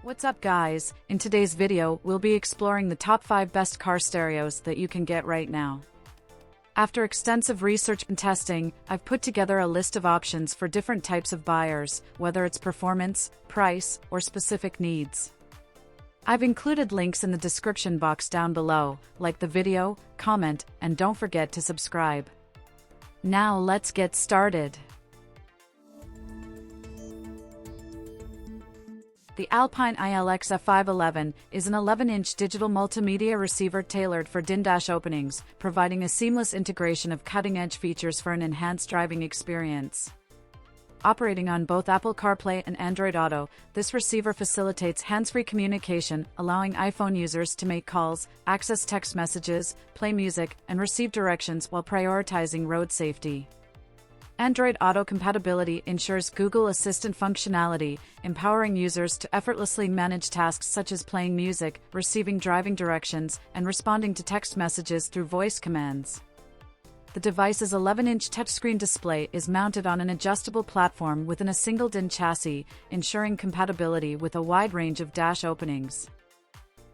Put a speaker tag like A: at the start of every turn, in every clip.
A: What's up guys, in today's video we'll be exploring the top 5 best car stereos that you can get right now. After extensive research and testing, I've put together a list of options for different types of buyers, whether it's performance, price, or specific needs. I've included links in the description box down below, like the video, comment, and don't forget to subscribe. Now let's get started. The Alpine ILX F511 is an 11-inch digital multimedia receiver tailored for din-dash openings, providing a seamless integration of cutting-edge features for an enhanced driving experience. Operating on both Apple CarPlay and Android Auto, this receiver facilitates hands-free communication, allowing iPhone users to make calls, access text messages, play music, and receive directions while prioritizing road safety. Android Auto compatibility ensures Google Assistant functionality, empowering users to effortlessly manage tasks such as playing music, receiving driving directions, and responding to text messages through voice commands. The device's 11-inch touchscreen display is mounted on an adjustable platform within a single DIN chassis, ensuring compatibility with a wide range of dash openings.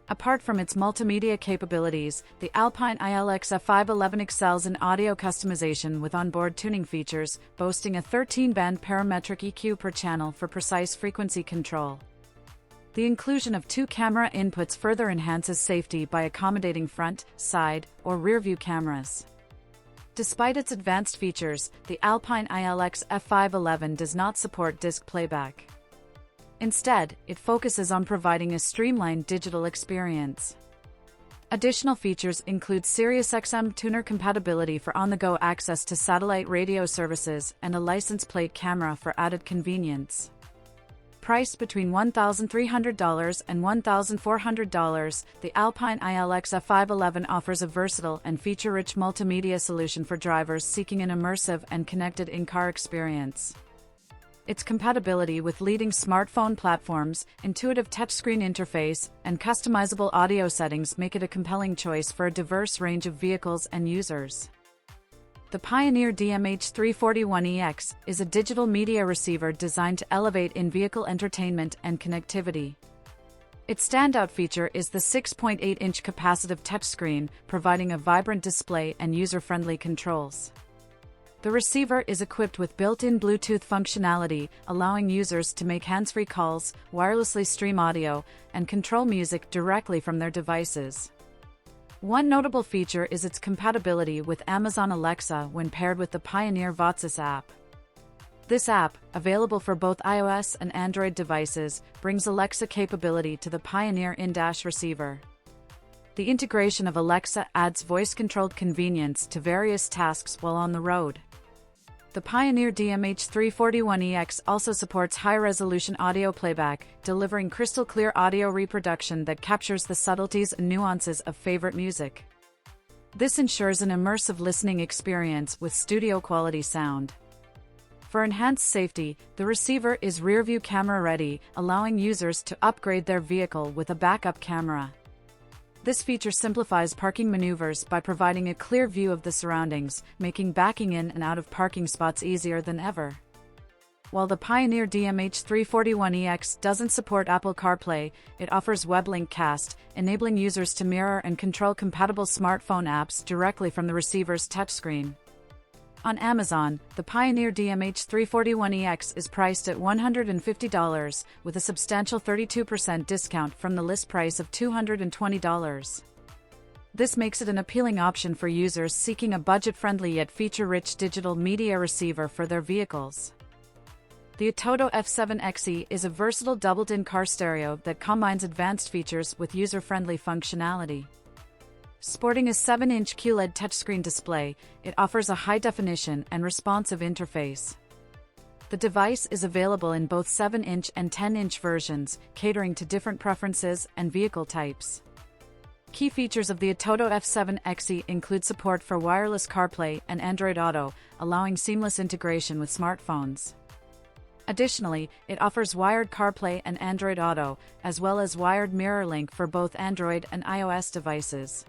A: Apart from its multimedia capabilities, the Alpine ILX F511 excels in audio customization with onboard tuning features, boasting a 13-band parametric EQ per channel for precise frequency control. The inclusion of 2 camera inputs further enhances safety by accommodating front, side, or rear-view cameras. Despite its advanced features, the Alpine ILX F511 does not support disc playback. Instead, it focuses on providing a streamlined digital experience. Additional features include SiriusXM tuner compatibility for on-the-go access to satellite radio services and a license plate camera for added convenience. Priced between $1,300 and $1,400, the Alpine ILX F511 offers a versatile and feature-rich multimedia solution for drivers seeking an immersive and connected in-car experience. Its compatibility with leading smartphone platforms, intuitive touchscreen interface, and customizable audio settings make it a compelling choice for a diverse range of vehicles and users. The Pioneer DMH-341EX is a digital media receiver designed to elevate in-vehicle entertainment and connectivity. Its standout feature is the 6.8-inch capacitive touchscreen, providing a vibrant display and user-friendly controls. The receiver is equipped with built-in Bluetooth functionality, allowing users to make hands-free calls, wirelessly stream audio, and control music directly from their devices. One notable feature is its compatibility with Amazon Alexa when paired with the Pioneer Voices app. This app, available for both iOS and Android devices, brings Alexa capability to the Pioneer in-dash receiver. The integration of Alexa adds voice-controlled convenience to various tasks while on the road. The Pioneer DMH-341EX also supports high-resolution audio playback, delivering crystal-clear audio reproduction that captures the subtleties and nuances of favorite music. This ensures an immersive listening experience with studio-quality sound. For enhanced safety, the receiver is rear-view camera-ready, allowing users to upgrade their vehicle with a backup camera. This feature simplifies parking maneuvers by providing a clear view of the surroundings, making backing in and out of parking spots easier than ever. While the Pioneer DMH-341EX doesn't support Apple CarPlay, it offers WebLink Cast, enabling users to mirror and control compatible smartphone apps directly from the receiver's touchscreen. On Amazon, the Pioneer DMH-341EX is priced at $150, with a substantial 32% discount from the list price of $220. This makes it an appealing option for users seeking a budget-friendly yet feature-rich digital media receiver for their vehicles. The Atoto F7XE is a versatile double-DIN car stereo that combines advanced features with user-friendly functionality. Sporting a 7-inch QLED touchscreen display, it offers a high-definition and responsive interface. The device is available in both 7-inch and 10-inch versions, catering to different preferences and vehicle types. Key features of the Atoto F7XE include support for wireless CarPlay and Android Auto, allowing seamless integration with smartphones. Additionally, it offers wired CarPlay and Android Auto, as well as wired mirror link for both Android and iOS devices.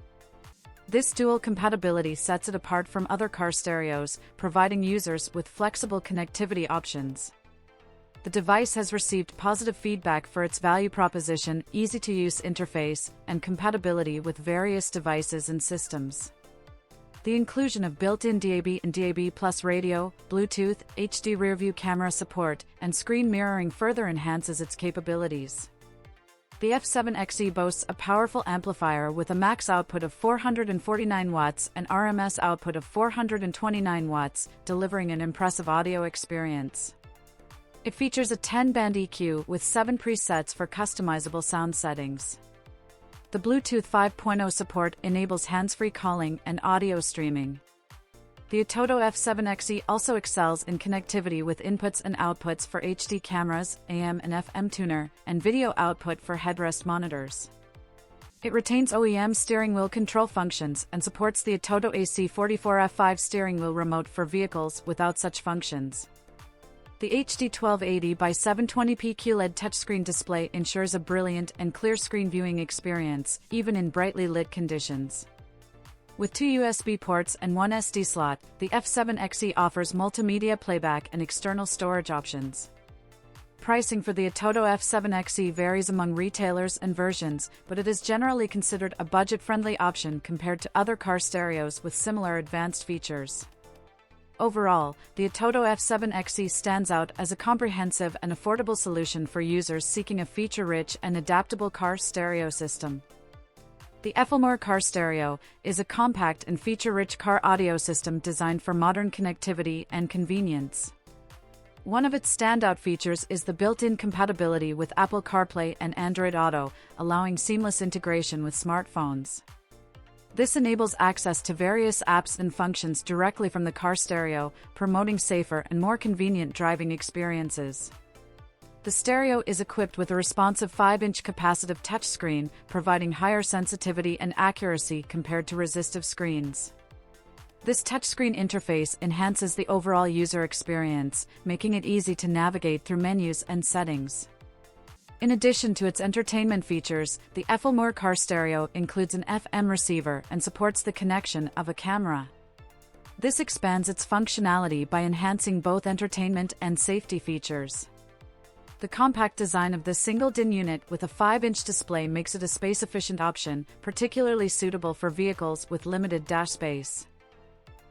A: This dual compatibility sets it apart from other car stereos, providing users with flexible connectivity options. The device has received positive feedback for its value proposition, easy-to-use interface, and compatibility with various devices and systems. The inclusion of built-in DAB and DAB+ radio, Bluetooth, HD rearview camera support, and screen mirroring further enhances its capabilities. The F7XE boasts a powerful amplifier with a max output of 449 watts and RMS output of 429 watts, delivering an impressive audio experience. It features a 10-band EQ with 7 presets for customizable sound settings. The Bluetooth 5.0 support enables hands-free calling and audio streaming. The Atoto F7XE also excels in connectivity with inputs and outputs for HD cameras, AM and FM tuner, and video output for headrest monitors. It retains OEM steering wheel control functions and supports the Atoto AC44F5 steering wheel remote for vehicles without such functions. The HD 1280x720p QLED touchscreen display ensures a brilliant and clear screen viewing experience, even in brightly lit conditions. With 2 USB ports and 1 SD slot, the F7XE offers multimedia playback and external storage options. Pricing for the Atoto F7XE varies among retailers and versions, but it is generally considered a budget-friendly option compared to other car stereos with similar advanced features. Overall, the Atoto F7XE stands out as a comprehensive and affordable solution for users seeking a feature-rich and adaptable car stereo system. The Efflemour Car Stereo is a compact and feature-rich car audio system designed for modern connectivity and convenience. One of its standout features is the built-in compatibility with Apple CarPlay and Android Auto, allowing seamless integration with smartphones. This enables access to various apps and functions directly from the car stereo, promoting safer and more convenient driving experiences. The stereo is equipped with a responsive 5-inch capacitive touchscreen, providing higher sensitivity and accuracy compared to resistive screens. This touchscreen interface enhances the overall user experience, making it easy to navigate through menus and settings. In addition to its entertainment features, the Efflemour Car Stereo includes an FM receiver and supports the connection of a camera. This expands its functionality by enhancing both entertainment and safety features. The compact design of this single-DIN unit with a 5-inch display makes it a space-efficient option, particularly suitable for vehicles with limited dash space.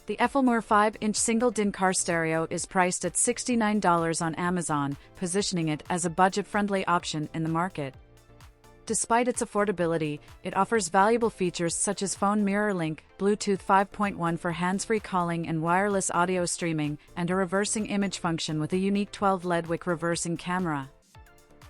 A: The Efflemour 5-inch single-DIN car stereo is priced at $69 on Amazon, positioning it as a budget-friendly option in the market. Despite its affordability, it offers valuable features such as phone mirror link, Bluetooth 5.1 for hands-free calling and wireless audio streaming, and a reversing image function with a unique 12-LED reversing camera.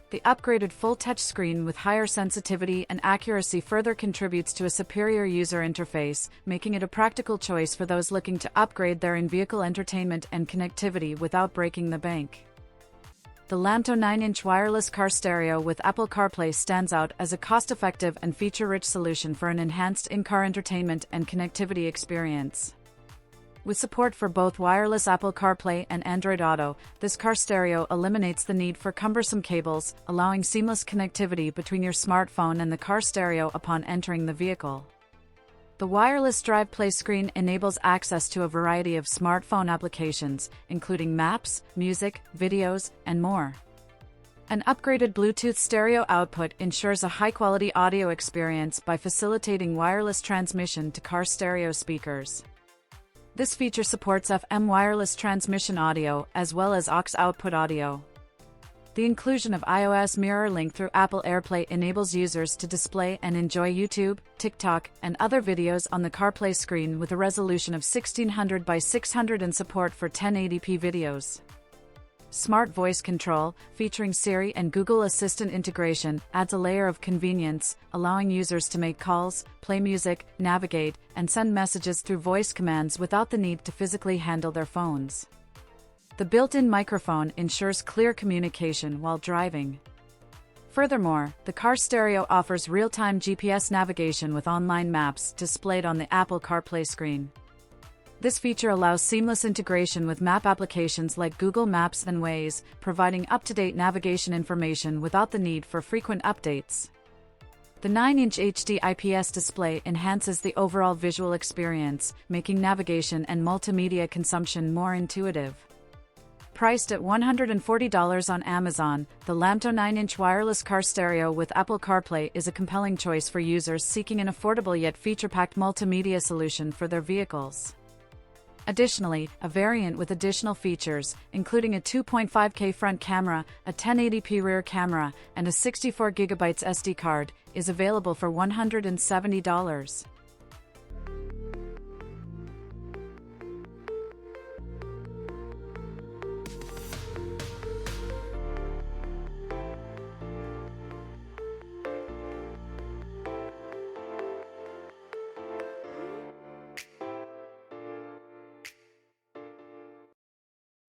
A: The upgraded full touchscreen with higher sensitivity and accuracy further contributes to a superior user interface, making it a practical choice for those looking to upgrade their in-vehicle entertainment and connectivity without breaking the bank. The Lamtto 9-inch wireless car stereo with Apple CarPlay stands out as a cost-effective and feature-rich solution for an enhanced in-car entertainment and connectivity experience. With support for both wireless Apple CarPlay and Android Auto, this car stereo eliminates the need for cumbersome cables, allowing seamless connectivity between your smartphone and the car stereo upon entering the vehicle. The wireless Drive Play screen enables access to a variety of smartphone applications, including maps, music, videos, and more. An upgraded Bluetooth stereo output ensures a high-quality audio experience by facilitating wireless transmission to car stereo speakers. This feature supports FM wireless transmission audio as well as aux output audio. The inclusion of iOS Mirror Link through Apple AirPlay enables users to display and enjoy YouTube, TikTok, and other videos on the CarPlay screen with a resolution of 1600 by 600 and support for 1080p videos. Smart Voice Control, featuring Siri and Google Assistant integration, adds a layer of convenience, allowing users to make calls, play music, navigate, and send messages through voice commands without the need to physically handle their phones. The built-in microphone ensures clear communication while driving. Furthermore, the car stereo offers real-time GPS navigation with online maps displayed on the Apple CarPlay screen. This feature allows seamless integration with map applications like Google Maps and Waze, providing up-to-date navigation information without the need for frequent updates. The 9-inch HD IPS display enhances the overall visual experience, making navigation and multimedia consumption more intuitive. Priced at $140 on Amazon, the Lamtto 9-inch wireless car stereo with Apple CarPlay is a compelling choice for users seeking an affordable yet feature-packed multimedia solution for their vehicles. Additionally, a variant with additional features, including a 2.5K front camera, a 1080p rear camera, and a 64GB SD card, is available for $170.